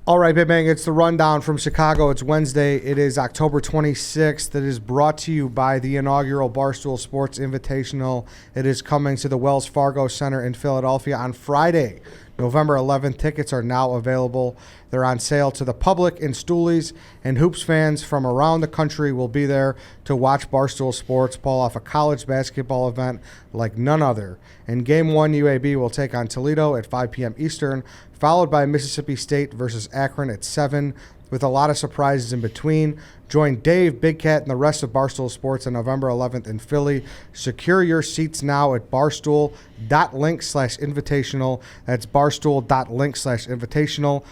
All right, Big Bang, it's the rundown from Chicago. It's Wednesday. It is October 26th. It is brought to you by the inaugural Barstool Sports Invitational. It is coming to the Wells Fargo Center in Philadelphia on Friday, November 11th. Tickets are now available. They're on sale to the public in Stoolies, and Hoops fans from around the country will be there to watch Barstool Sports pull off a college basketball event like none other. In Game 1, UAB will take on Toledo at 5 p.m. Eastern, followed by Mississippi State versus Akron at 7, with a lot of surprises in between. Join Dave, Big Cat, and the rest of Barstool Sports on November 11th in Philly. Secure your seats now at barstool.link/invitational. That's barstool.link/invitational.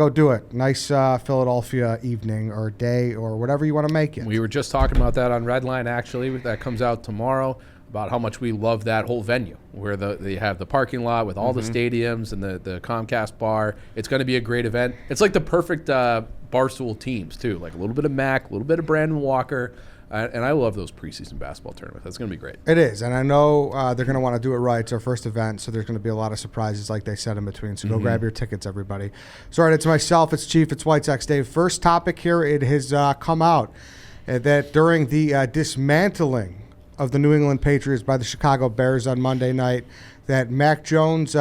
Go do it. Nice Philadelphia evening or day or whatever you want to make it. We were just talking about that on Redline, actually. That comes out tomorrow, about how much we love that whole venue, where they have the parking lot with all the stadiums and the Comcast bar. It's going to be a great event. It's like the perfect Barstool teams, too. Like a little bit of Mac, a little bit of Brandon Walker. And I love those preseason basketball tournaments. That's going to be great. It is, and I know they're going to want to do it right. It's our first event, so there's going to be a lot of surprises, like they said, in between. So go grab your tickets, everybody. So, all right, it's myself, it's Chief, it's White Sox Dave. First topic here, it has come out that during the dismantling of the New England Patriots by the Chicago Bears on Monday night, that Mac Jones,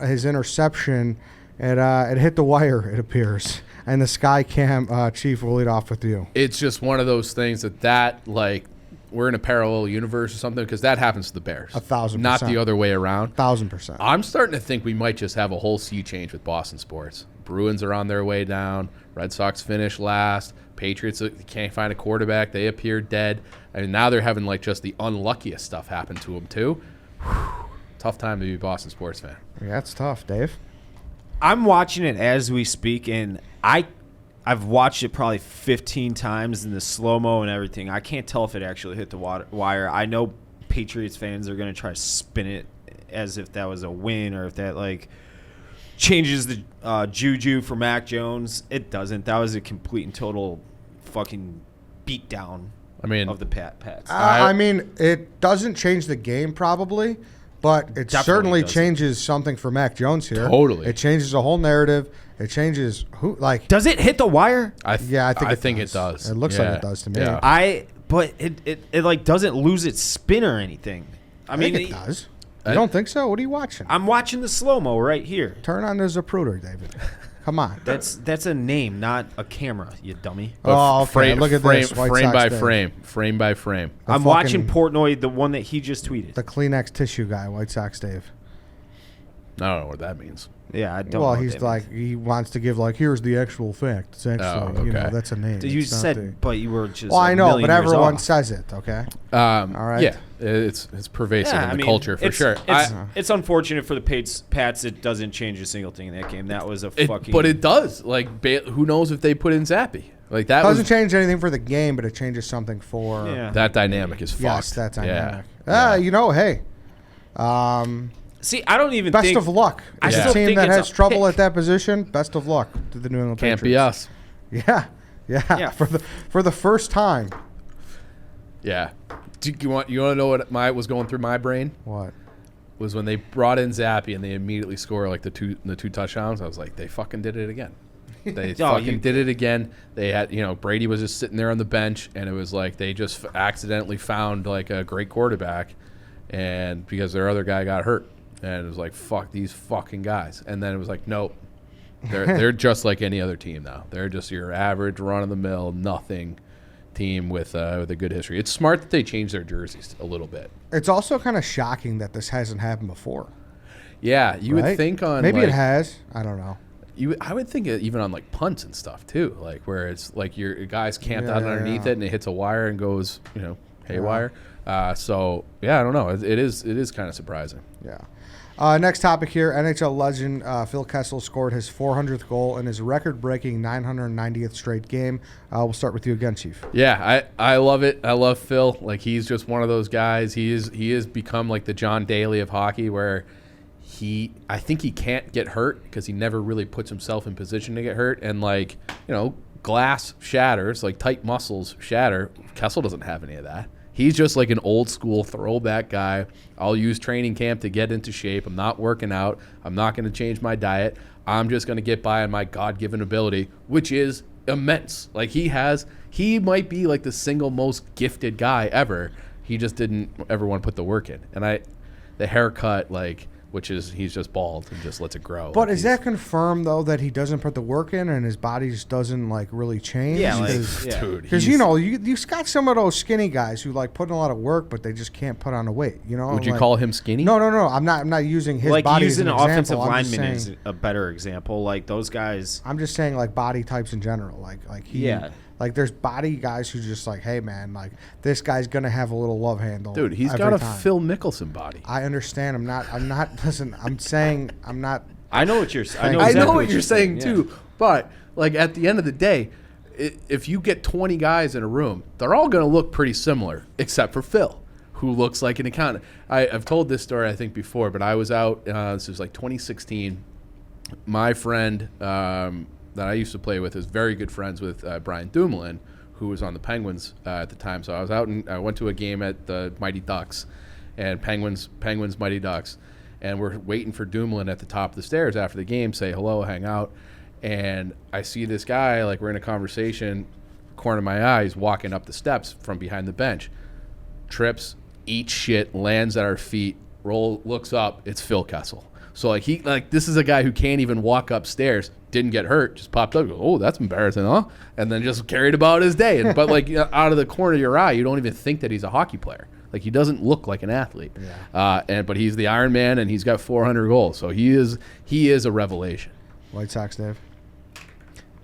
his interception, it hit the wire, it appears. And the Sky Cam, Chief, will lead off with you. It's just one of those things that like, we're in a parallel universe or something, because that happens to the Bears. 1,000%. Not the other way around. 1,000%. I'm starting to think we might just have a whole sea change with Boston sports. Bruins are on their way down. Red Sox finish last. Patriots can't find a quarterback. They appear dead. I mean, now they're having like just the unluckiest stuff happen to them too. Tough time to be a Boston sports fan. Yeah, it's tough, Dave. I'm watching it as we speak, and I've watched it probably 15 times in the slow-mo and everything. I can't tell if it actually hit the wire. I know Patriots fans are going to try to spin it as if that was a win or if that, like, changes the juju for Mac Jones. It doesn't. That was a complete and total fucking beatdown of the Pats. I mean, it doesn't change the game probably, but it certainly changes something for Mac Jones here. Totally. It changes the whole narrative. It changes who, like. Does it hit the wire? I think it does. It looks like it does to me. Yeah. But it like doesn't lose its spin or anything. I mean, it does. You don't think so? What are you watching? I'm watching the slow-mo right here. Turn on the Zapruder, David. Come on. That's a name, not a camera, you dummy. Oh, okay. Look at this. Frame by frame. Frame by frame. I'm watching Portnoy, the one that he just tweeted. The Kleenex tissue guy, White Sox Dave. I don't know what that means. Yeah, I don't know. Well, he's like, he wants to give, like, here's the actual fact. It's actually, that's a name. You said, but you were just. Well, I know, but everyone says it, okay? All right. Yeah, it's pervasive in the culture for sure. It's unfortunate for the Pats. It doesn't change a single thing in that game. That was But it does. Like, who knows if they put in Zappy? Like that doesn't change anything for the game, but it changes something for. Yeah. That dynamic is fucked. Yes, that dynamic. Yeah. Hey. See, I don't even best think... of luck. As a team that has trouble at that position, best of luck to the New England Patriots. Can't be us. Yeah. For the first time. Yeah. You want to know what was going through my brain? What? Was when they brought in Zappy and they immediately score like the two touchdowns. I was like, they fucking did it again. They did it again. They had, Brady was just sitting there on the bench, and it was like they just accidentally found like a great quarterback, and because their other guy got hurt. And it was like, fuck these fucking guys. And then it was like, nope. They're just like any other team now. They're just your average, run-of-the-mill, nothing team with a good history. It's smart that they changed their jerseys a little bit. It's also kind of shocking that this hasn't happened before. Yeah, you would think on... Maybe it has. I don't know. I would think even on like punts and stuff too, like where it's like your guys camped out underneath it and it hits a wire and goes, haywire. So, yeah, I don't know. It is kind of surprising. Yeah. Next topic here, NHL legend Phil Kessel scored his 400th goal in his record-breaking 990th straight game. We'll start with you again, Chief. Yeah, I love it. I love Phil. Like, he's just one of those guys. He has become like the John Daly of hockey, where I think he can't get hurt because he never really puts himself in position to get hurt. And glass shatters, like tight muscles shatter. Kessel doesn't have any of that. He's just like an old school throwback guy. I'll use training camp to get into shape. I'm not working out. I'm not going to change my diet. I'm just going to get by on my God-given ability, which is immense. Like he might be like the single most gifted guy ever. He just didn't ever want to put the work in. And the haircut, like, which is he's just bald and just lets it grow. But like is that confirmed though that he doesn't put the work in and his body just doesn't like really change? Yeah, dude. Because you got some of those skinny guys who like put in a lot of work, but they just can't put on the weight. You know? Would you call him skinny? No. I'm not using his like body using as an an offensive example. lineman is a better example. Like those guys. I'm just saying like body types in general. Like he. Yeah. Like there's body guys who just like, hey man, like this guy's gonna have a little love handle. Dude, he's every got a time. Phil Mickelson body. I understand. I'm not. Listen, I'm saying I'm not. I know what you're. I know what you're saying too. But like at the end of the day, if you get 20 guys in a room, they're all going to look pretty similar, except for Phil, who looks like an accountant. I've told this story I think before, but I was out. This was like 2016. My friend that I used to play with is very good friends with Brian Dumoulin, who was on the Penguins at the time. So I was out and I went to a game at the Mighty Ducks, and Penguins Mighty Ducks, and we're waiting for Dumoulin at the top of the stairs after the game, say hello, hang out, and I see this guy, like we're in a conversation, corner of my eye, he's walking up the steps from behind the bench, trips, eats shit, lands at our feet, looks up, it's Phil Kessel. So like this is a guy who can't even walk upstairs, didn't get hurt, just popped up, goes, oh, that's embarrassing, huh? And then just carried about his day. But like out of the corner of your eye, you don't even think that he's a hockey player. Like he doesn't look like an athlete. Yeah. But he's the Iron Man and he's got 400 goals. So he is a revelation. White Sox, Dave.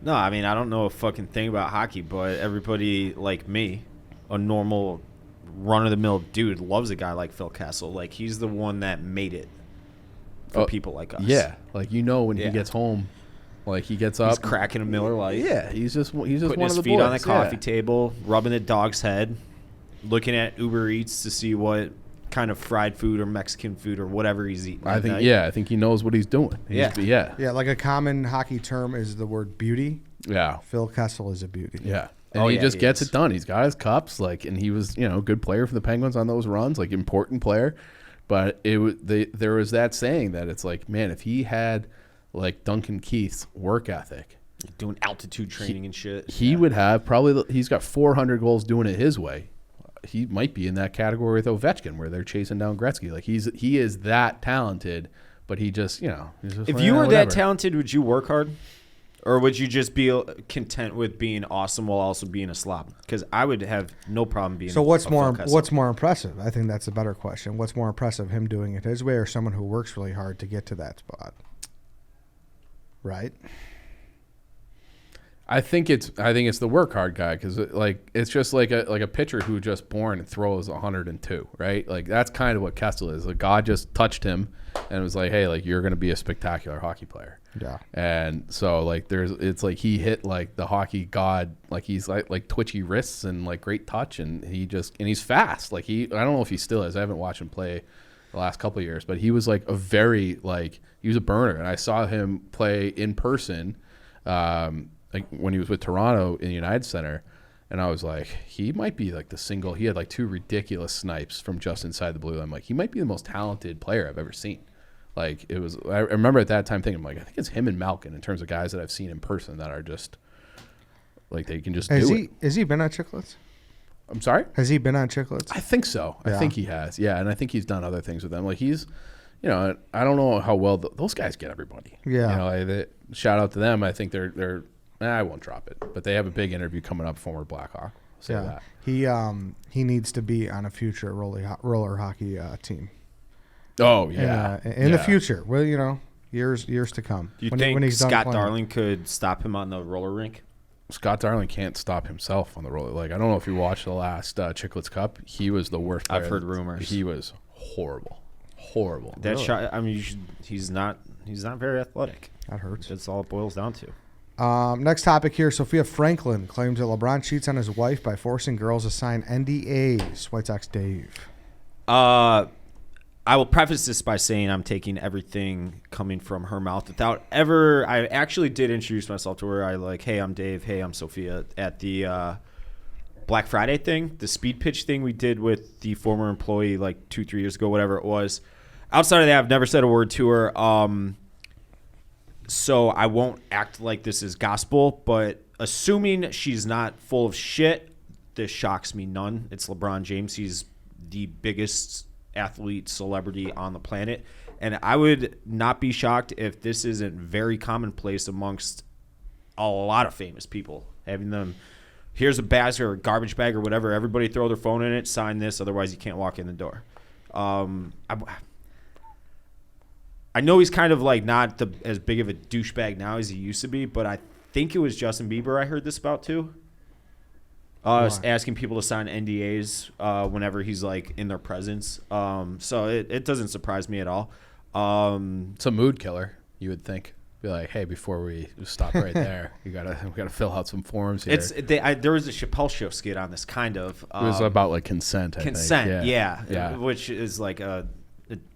No, I mean I don't know a fucking thing about hockey, but everybody like me, a normal run-of-the-mill dude, loves a guy like Phil Kessel. Like he's the one that made it. For people like us. Yeah. Like, when he gets home, like he gets up. He's cracking a Miller Lite. Yeah. He's just putting one of his the feet boys. on the coffee table, rubbing the dog's head, looking at Uber Eats to see what kind of fried food or Mexican food or whatever he's eating. I think he knows what he's doing. Yeah, like a common hockey term is the word beauty. Yeah. Phil Kessel is a beauty. Yeah. And he just gets it done. He's got his cups, and he was, a good player for the Penguins on those runs, like important player. But there was that saying that it's like, man, if he had like Duncan Keith's work ethic, doing altitude training and shit, he would have he's got 400 goals doing it his way. He might be in that category with Ovechkin where they're chasing down Gretzky. Like he is that talented, but he just, he's just if you were that talented, would you work hard? Or would you just be content with being awesome while also being a slob? Because I would have no problem being. So what's more impressive? I think that's a better question. What's more impressive, him doing it his way or someone who works really hard to get to that spot? Right. I think it's the work hard guy because it's just like a pitcher who just born and throws 102, right? Like that's kind of what Kessel is. Like God just touched him and was like, hey, like you're going to be a spectacular hockey player. Yeah. And so it's like he hit like the hockey god, like he's like twitchy wrists and like great touch, and he's fast. Like I don't know if he still is. I haven't watched him play the last couple of years, but he was like he was a burner, and I saw him play in person like when he was with Toronto in the United Center, and I was like, he might be like he had like 2 ridiculous snipes from just inside the blue line. I'm like, he might be the most talented player I've ever seen. Like I remember at that time thinking, like, I think it's him and Malkin in terms of guys that I've seen in person that are just like they can just do it. Has he been on Chicklets? I'm sorry? Has he been on Chicklets? I think so. Yeah. I think he has. Yeah, and I think he's done other things with them. Like he's, I don't know how well those guys get everybody. Yeah. Shout out to them. I think they're. I won't drop it, but they have a big interview coming up. Former Blackhawk. Say that. He needs to be on a future roller hockey team. Oh yeah, in the future. Well, years to come. Do you think Scott Darling could stop him on the roller rink? Scott Darling can't stop himself on the roller. Like I don't know if you watched the last Chicklets Cup. He was the worst player. I've heard rumors. He was horrible. That really? Shot. I mean, he's not very athletic. That hurts. That's all it boils down to. Next topic here. Sophia Franklin claims that LeBron cheats on his wife by forcing girls to sign NDAs. White Sox Dave. I will preface this by saying I'm taking everything coming from her mouth without ever. I actually did introduce myself to her. I hey, I'm Dave. Hey, I'm Sophia at the Black Friday thing, the speed pitch thing we did with the former employee like 2-3 years ago, whatever it was. Outside of that, I've never said a word to her. So I won't act like this is gospel, but assuming she's not full of shit, this shocks me none. It's LeBron James. He's the biggest athlete celebrity on the planet. And I would not be shocked if this isn't very commonplace amongst a lot of famous people. Having them, here's a basket or a garbage bag or whatever. Everybody throw their phone in it, sign this, otherwise you can't walk in the door. I know he's kind of like not as big of a douchebag now as he used to be, but I think it was Justin Bieber I heard this about too. Asking people to sign NDAs whenever he's like in their presence. So it doesn't surprise me at all. It's a mood killer, you would think. Be like, hey, before we stop right there, we gotta fill out some forms here. There was a Chappelle Show skit on this kind of. It was about like consent. I think. Yeah, which is like a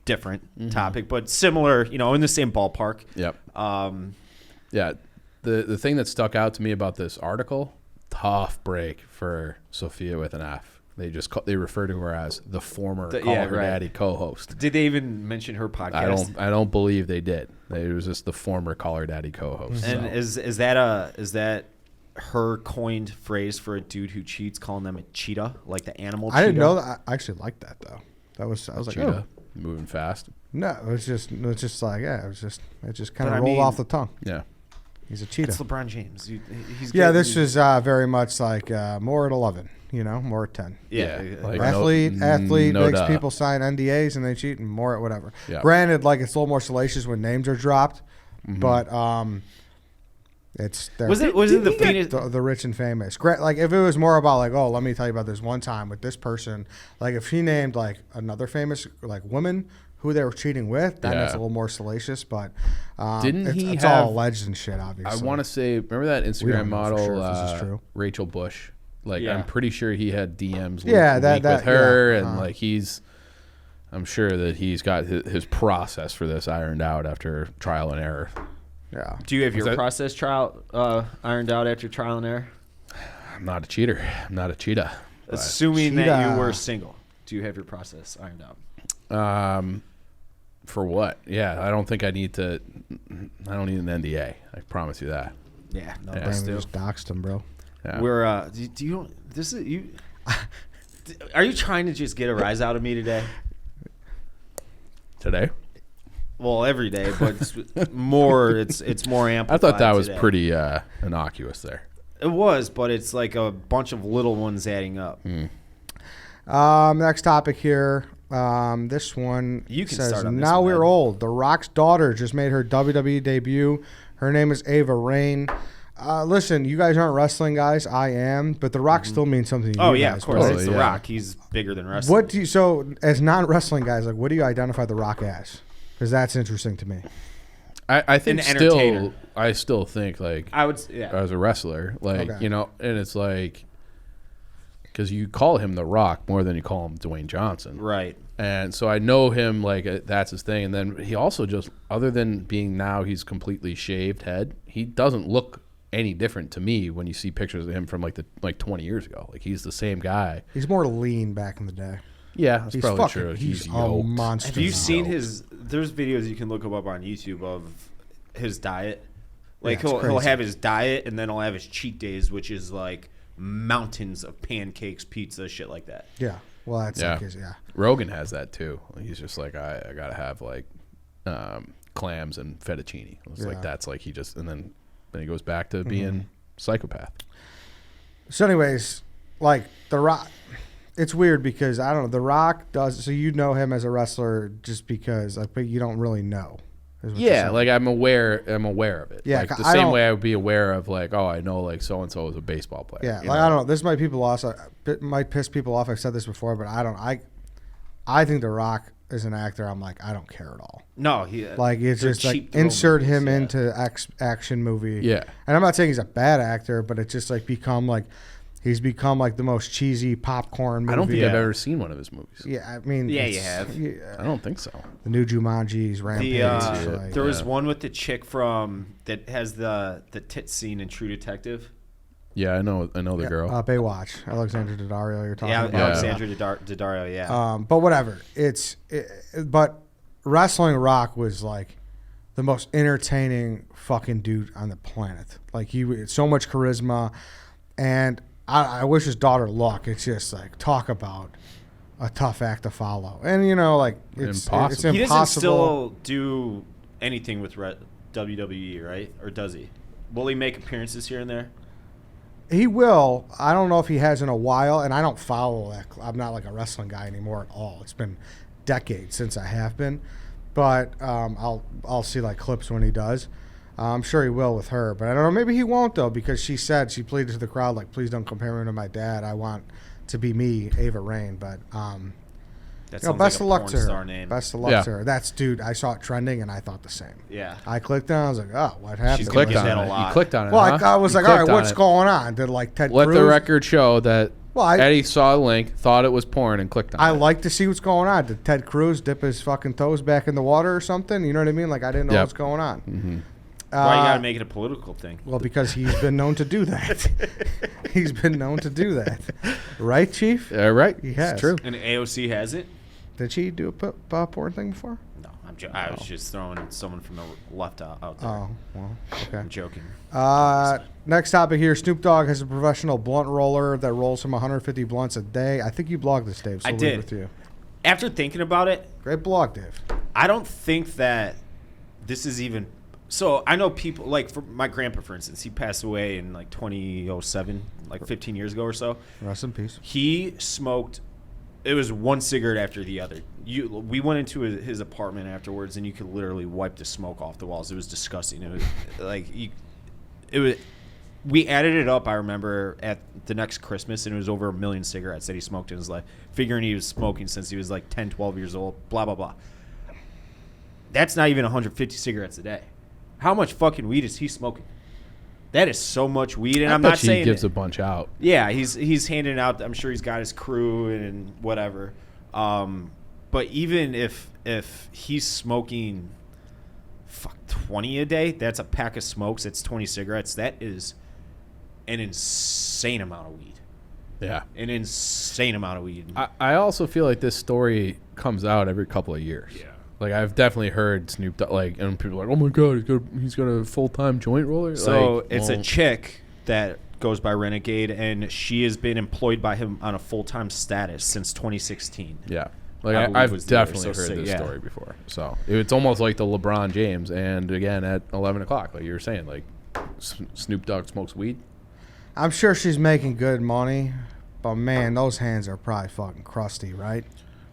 different topic, but similar, in the same ballpark. Yep. Yeah, the thing that stuck out to me about this article, tough break for Sophia with an F. They refer to her as the former Call Her Daddy co-host. Did they even mention her podcast? I don't believe they did. It was just the former Call Her Daddy co-host. And so. is that her coined phrase for a dude who cheats, calling them a cheetah, like the animal cheetah? I didn't know that. I actually liked that though. I was like, cheetah, moving fast. No, it was just like, it just kind of rolled off the tongue. Yeah. He's a cheetah. It's LeBron James. This is very much like more at 11, more at 10. Yeah. Like athlete no makes doubt. people sign NDAs and they cheat, and more at whatever. Yeah. Granted, like it's a little more salacious when names are dropped, but it's was it the Phoenix? The rich and famous. Like if it was more about like, oh, let me tell you about this one time with this person. Like if she named like another famous like woman who they were cheating with, then it's a little more salacious. But it's all alleged and shit, obviously. I want to say, remember that Instagram model, this is true. Rachel Bush? Like, I'm pretty sure he had DMs with her, and like I'm sure that he's got his process for this ironed out after trial and error. Yeah. Do you have your process ironed out after trial and error? I'm not a cheater. I'm not a cheetah. Assuming that you were single, do you have your process ironed out? For what? Yeah, I don't think I need to. I don't need an NDA. I promise you that. Yeah, no, Damn, we just doxed him, bro. Yeah. We're do you? This is you. Are you trying to just get a rise out of me today? Today? Well, every day, but it's more amplified. I thought that was today. pretty innocuous there. It was, but it's like a bunch of little ones adding up. Next topic here. This one you can says, start on this now one, we're old. The Rock's daughter just made her WWE debut. Her name is Ava Raine. Listen, you guys aren't wrestling guys. I am, but The Rock still means something to you guys. Of course. Totally, it's The Rock. He's bigger than wrestling. What do you, so as non-wrestling guys, like, what do you identify The Rock as? Because that's interesting to me. I think An entertainer. I still think like I would, as a wrestler, like Okay. and it's like because you call him The Rock more than you call him Dwayne Johnson, right? And so I know him like that's his thing. And then he also just, other than being now he's completely shaved head, he doesn't look any different to me when you see pictures of him from like 20 years ago. Like he's the same guy. He's more lean back in the day. Yeah, that's He's probably fucking, true. He's a yoked. monster. Have you now. seen his? There's videos you can look up on YouTube of his diet. Like Yeah, it's he'll crazy. have his diet and then he'll have his cheat days, which is like mountains of pancakes, pizza, shit like that. Yeah. Well, that's Yeah. like his, Rogan has that too. He's just like I gotta have like clams and fettuccine. It's like that's like he just and then he goes back to being psychopath. So, anyways, like The Rock, it's weird because I don't know. The Rock does. So you know him as a wrestler just because, like, but you don't really know. is what you're Yeah, saying. like I'm aware of it. Yeah, like the I same don't- way I would be aware of like, oh, I know like so and so is a baseball player. Yeah, you like know? I don't know. This might people also might piss people off. I've said this before, but I don't. I think The Rock is an actor. I'm like, I don't care at all. No, Like it's they're just like cheap thrill insert movies, him yeah. into action movie. Yeah. And I'm not saying he's a bad actor, but it's just like he's become like the most cheesy popcorn movie. I don't think I've ever seen one of his movies. Yeah, I mean, Yeah, it's- you have. yeah, I don't think so. the new Jumanji's Rampage. There was one with the chick from that has the tit scene in True Detective. Yeah, I know the girl. Baywatch. Alexandra Daddario, you're talking about. Alexandra Daddario, yeah. But whatever. But Wrestling Rock was like the most entertaining fucking dude on the planet. Like he had so much charisma, and I wish his daughter luck. It's just like talk about a tough act to follow, and like it's Impossible. It's impossible. He doesn't still do anything with WWE, right? Or does he? Will he make appearances here and there? He will. I don't know if he has in a while, and I don't follow that. I'm not like a wrestling guy anymore at all. It's been decades since I have been, but I'll see like clips when he does. I'm sure he will with her, but I don't know. Maybe he won't though, because she pleaded to the crowd like, "Please don't compare me to my dad. I want to be me, Ava Raine." But best of luck to her. Name. Best of luck to her. Dude. I saw it trending, and I thought the same. Yeah. I clicked on it. I was like, "Oh, what happened?" You clicked on that a it. lot. You clicked on it. Well, huh? I was like, You "All right, clicked on what's it. going on?" Did like Ted Let Cruz? the record show that Well, Eddie saw a link, thought it was porn, and clicked on it. I like to see what's going on. Did Ted Cruz dip his fucking toes back in the water or something? You know what I mean? Like, I didn't know what's going on. Mm-hmm. Why you got to make it a political thing? Well, because he's been known to do that. He's been known to do that. Right, Chief? Right. He has. It's true. And AOC has it? Did she do a porn thing before? No, I was just throwing someone from the left out there. Oh, well, okay. I'm joking. Next topic here. Snoop Dogg has a professional blunt roller that rolls him 150 blunts a day. I think you blogged this, Dave. So I leave did. it with you. After thinking about it, Great blog, Dave. I don't think that this is even. So I know people like for my grandpa, for instance, he passed away in like 2007, like 15 years ago or so. Rest in peace. He smoked. It was one cigarette after the other. We went into his apartment afterwards, and you could literally wipe the smoke off the walls. It was disgusting. It was like it was. We added it up. I remember at the next Christmas, and it was over 1 million cigarettes that he smoked in his life. Figuring he was smoking since he was like 10, 12 years old. Blah blah blah. That's not even 150 cigarettes a day. How much fucking weed is he smoking? That is so much weed, and I'm not saying he gives a bunch out. Yeah, he's handing out. I'm sure he's got his crew and whatever. But even if he's smoking, 20 a day, that's a pack of smokes. That's 20 cigarettes. That is an insane amount of weed. Yeah, an insane amount of weed. I also feel like this story comes out every couple of years. Yeah. Like I've definitely heard Snoop Dogg, and people are like, "Oh my God, he's got a full-time joint roller." So it's a chick that goes by Renegade, and she has been employed by him on a full-time status since 2016. Yeah, like I've definitely heard this story before. So it's almost like the LeBron James, and again at 11 o'clock, like you were saying, like Snoop Dogg smokes weed. I'm sure she's making good money, but man, those hands are probably fucking crusty, right?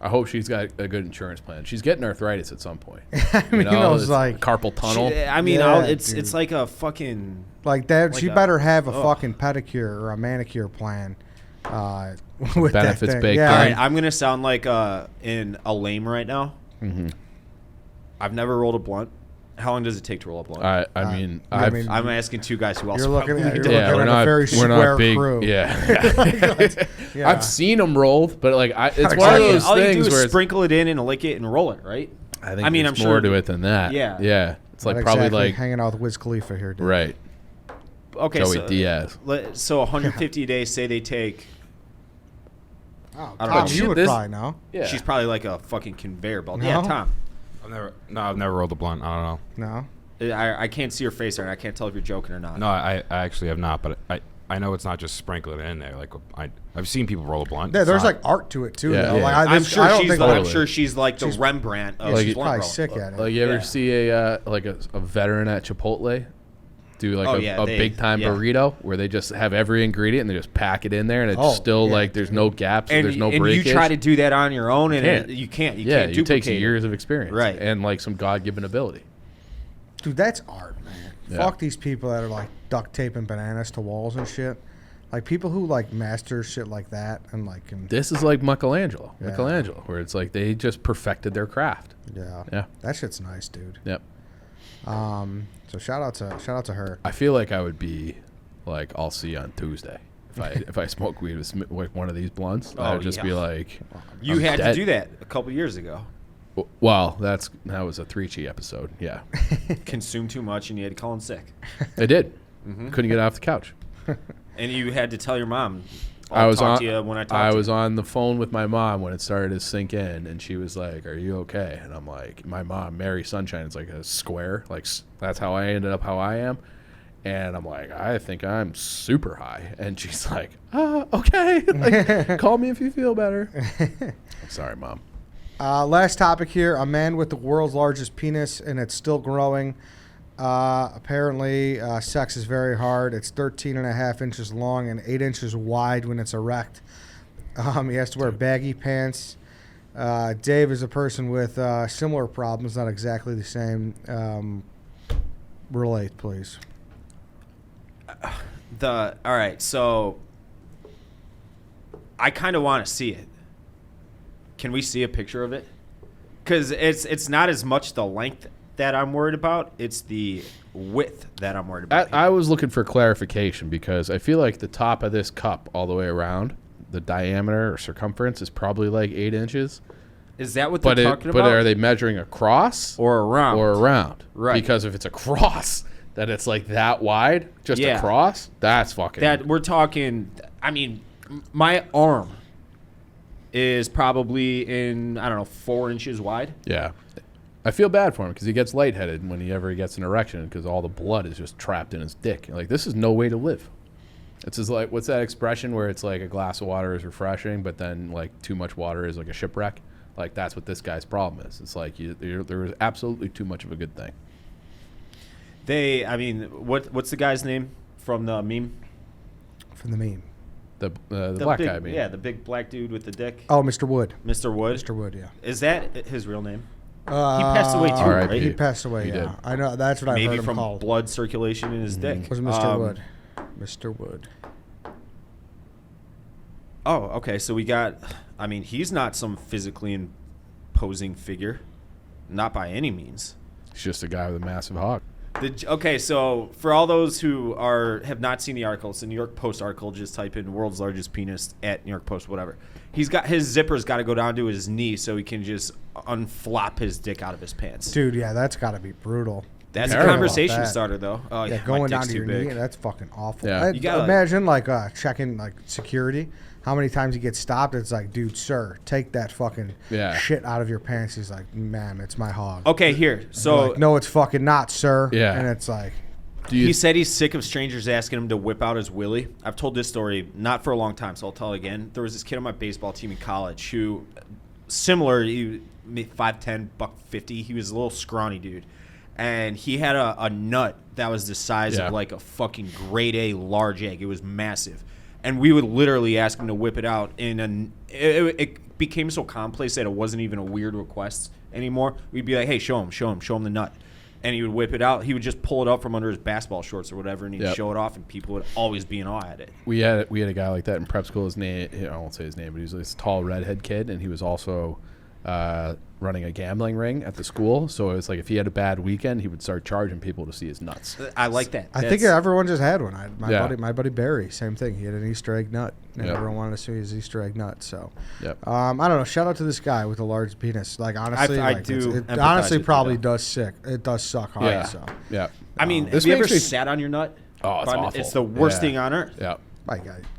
I hope she's got a good insurance plan. She's getting arthritis at some point. I mean, it was like carpal tunnel. It's like a fucking like that. She better have a fucking pedicure or a manicure plan. With benefits that baked in. All right, I'm gonna sound like in a lame right now. Mm-hmm. I've never rolled a blunt. How long does it take to roll a blunt? I'm asking two guys who else. You're looking at we're a very square big crew. Yeah. Yeah. I've seen them rolled, but like it's one of those all things you do where is sprinkle it in and lick it and roll it, right? I think I'm there's sure more to it than that. Yeah. It's like Not probably exactly like hanging out with Wiz Khalifa here, dude. right. Okay, Joey Diaz. So 150 days. Say they take. Oh, I don't Tom, know. you would This- probably know. Yeah. She's probably like a fucking conveyor belt. No? Yeah, Tom. I've never rolled a blunt. I don't know. No. I can't see your face there, and I can't tell if you're joking or not. No, I actually have not, but I know it's not just sprinkling it in there. Like I've seen people roll a blunt. Yeah, It's there's not- like art to it too. Yeah. Though. Yeah. Like, I'm sure I don't she's think like, Totally. the Rembrandt of she's blunt probably rolling. sick at it. Like you ever Yeah. see a veteran at Chipotle do like a big time burrito where they just have every ingredient and they just pack it in there and it's like there's no gaps, and there's no and breakage. you try to do that on your own, and You you can't. You yeah, can't it takes duplicate years of experience, Right. and like some God-given ability. Dude, that's art, man. Yeah. Fuck these people that are like duct taping bananas to walls and shit. Like people who like master shit like that and like can. This is like Michelangelo, Yeah. where it's like they just perfected their craft. Yeah. That shit's nice, dude. Yep. So shout out to her. I feel like I would be like, I'll see you on Tuesday. If I smoke weed with one of these blunts, I would just be like, You I'm had dead. to do that a couple years ago. Well, that was a 3Chi episode. Yeah, Consumed too much, and you had to call in sick. I did. Couldn't get off the couch. And you had to tell your mom. I was talk to you when I talked to I you. was on the phone with my mom when it started to sink in, and she was like, "Are you okay?" And I'm like, "My mom, Mary Sunshine, is like a square. Like that's how I ended up how I am." And I'm like, "I think I'm super high." And she's like, "Okay, like, call me if you feel better." I'm sorry, Mom. Last topic here. A man with the world's largest penis, and it's still growing. Apparently, sex is very hard. It's 13.5 inches long and 8 inches wide when it's erect. He has to wear baggy pants. Dave is a person with similar problems, not exactly the same. Relate, please. All right, so I kind of want to see it. Can we see a picture of it? Because it's not as much the length that I'm worried about. It's the width that I'm worried about. I was looking for clarification because I feel like the top of this cup all the way around, the diameter or circumference is probably like 8 inches. Is that what they're talking about? But are they measuring across or around? Or around. Right. Because if it's across, that it's like that wide, just across, that's fucking... That we're talking, I mean, my arm is probably in, 4 inches wide. Yeah. I feel bad for him because he gets lightheaded when he ever gets an erection because all the blood is just trapped in his dick. Like, this is no way to live. It's just like, what's that expression where it's like a glass of water is refreshing, but then like too much water is like a shipwreck? Like, that's what this guy's problem is. It's like there is absolutely too much of a good thing. What's the guy's name from the meme? From the meme. The black big, guy, meme. Yeah, the big black dude with the dick. Oh, Mr. Wood. Mr. Wood? Mr. Wood, yeah. Is that his real name? He passed away too, R.I.P. right? He passed away, He yeah. did. I know, that's what I Maybe heard him from called. blood circulation in his dick. Was Mr. Wood. Mr. Wood. Oh, okay. So we got, he's not some physically imposing figure. Not by any means. He's just a guy with a massive hog. Okay, so for all those who have not seen the article, it's a New York Post article. Just type in "world's largest penis" at New York Post, whatever. He's got his zipper's got to go down to his knee so he can just unflop his dick out of his pants. Dude, yeah, that's got to be brutal. That's Terrible. a conversation About that. starter, though. Oh, Yeah, my going dick's down to too your big. knee, that's fucking awful. Yeah. You gotta- Imagine checking security. How many times you get stopped? It's like, dude, sir, take that fucking shit out of your pants. He's like, ma'am, it's my hog. Okay, here. So Like, no, it's fucking not, sir. Yeah. And it's like, he said he's sick of strangers asking him to whip out his willy. I've told this story not for a long time, so I'll tell it again. There was this kid on my baseball team in college who, similar, he 5'10", $150. He was a little scrawny dude. And he had a nut that was the size of like a fucking grade A large egg. It was massive. And we would literally ask him to whip it out. It became so commonplace that it wasn't even a weird request anymore. We'd be like, hey, show him the nut. And he would whip it out. He would just pull it up from under his basketball shorts or whatever, and he'd show it off, and people would always be in awe at it. We had a guy like that in prep school. His name, I won't say his name, but he was this tall redhead kid, and he was also running a gambling ring at the school. So it was like if he had a bad weekend, he would start charging people to see his nuts. I like that. I think everyone just had one. My buddy Barry, same thing. He had an Easter egg nut, and everyone wanted to see his Easter egg nut. So, I don't know. Shout out to this guy with a large penis. Like, honestly, it honestly probably does sick. It does suck hard. Yeah. So, have you ever sat on your nut? Oh, it's awful. It's the worst thing on earth. Yeah.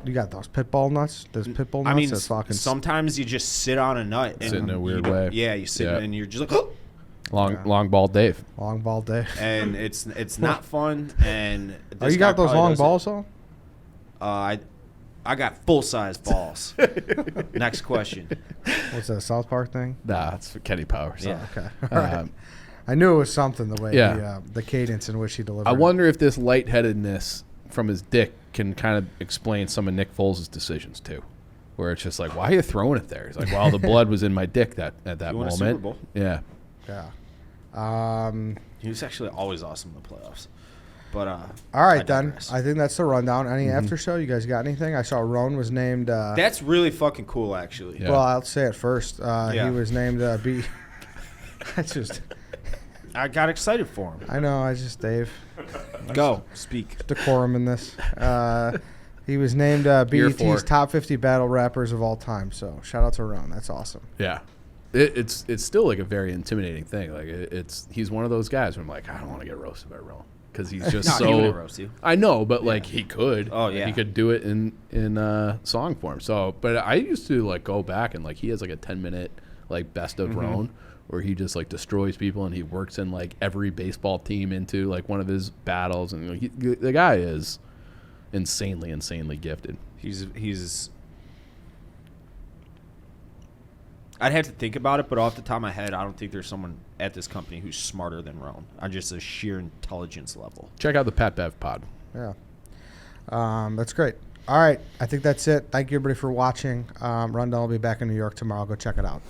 You got those pit bull nuts. Those pit bull nuts. Sometimes you just sit on a nut. Sit in a weird way. Yeah, you sit and you're just like, long bald Dave. Long ball Dave. And it's not fun. And you got those long balls though? I got full size balls. Next question. What's that, South Park thing? Nah, it's for Kenny Powers. Yeah. Okay. All right. I knew it was something the way the cadence in which he delivered. I wonder if this lightheadedness from his dick can kind of explain some of Nick Foles' decisions too, where it's just like, why are you throwing it there? He's like, well, the blood was in my dick at that won moment. a Super Bowl. Yeah. Yeah. He was actually always awesome in the playoffs. But all right, then. I think that's the rundown. Any after show? You guys got anything? I saw Roan was named. That's really fucking cool, actually. Yeah. Well, I'll say it first. He was named B. I got excited for him. I know. Dave. Go. Speak. Decorum in this. He was named BET's top 50 battle rappers of all time. So shout out to Roan. That's awesome. Yeah. It's still like a very intimidating thing. Like he's one of those guys where I'm like, I don't want to get roasted by Roan. because he's just No, he so. wouldn't roast you. I know, but like he could. Oh, yeah. He could do it in song form. So, but I used to like go back and like he has like a 10-minute like best of Roan where he just like destroys people and he works in like every baseball team into like one of his battles, and the guy is insanely gifted. He's. I'd have to think about it, but off the top of my head, I don't think there's someone at this company who's smarter than Roan on just a sheer intelligence level. Check out the Pat Bev pod. Yeah. That's great. All right. I think that's it. Thank you, everybody, for watching. Rundell will be back in New York tomorrow. Go check it out.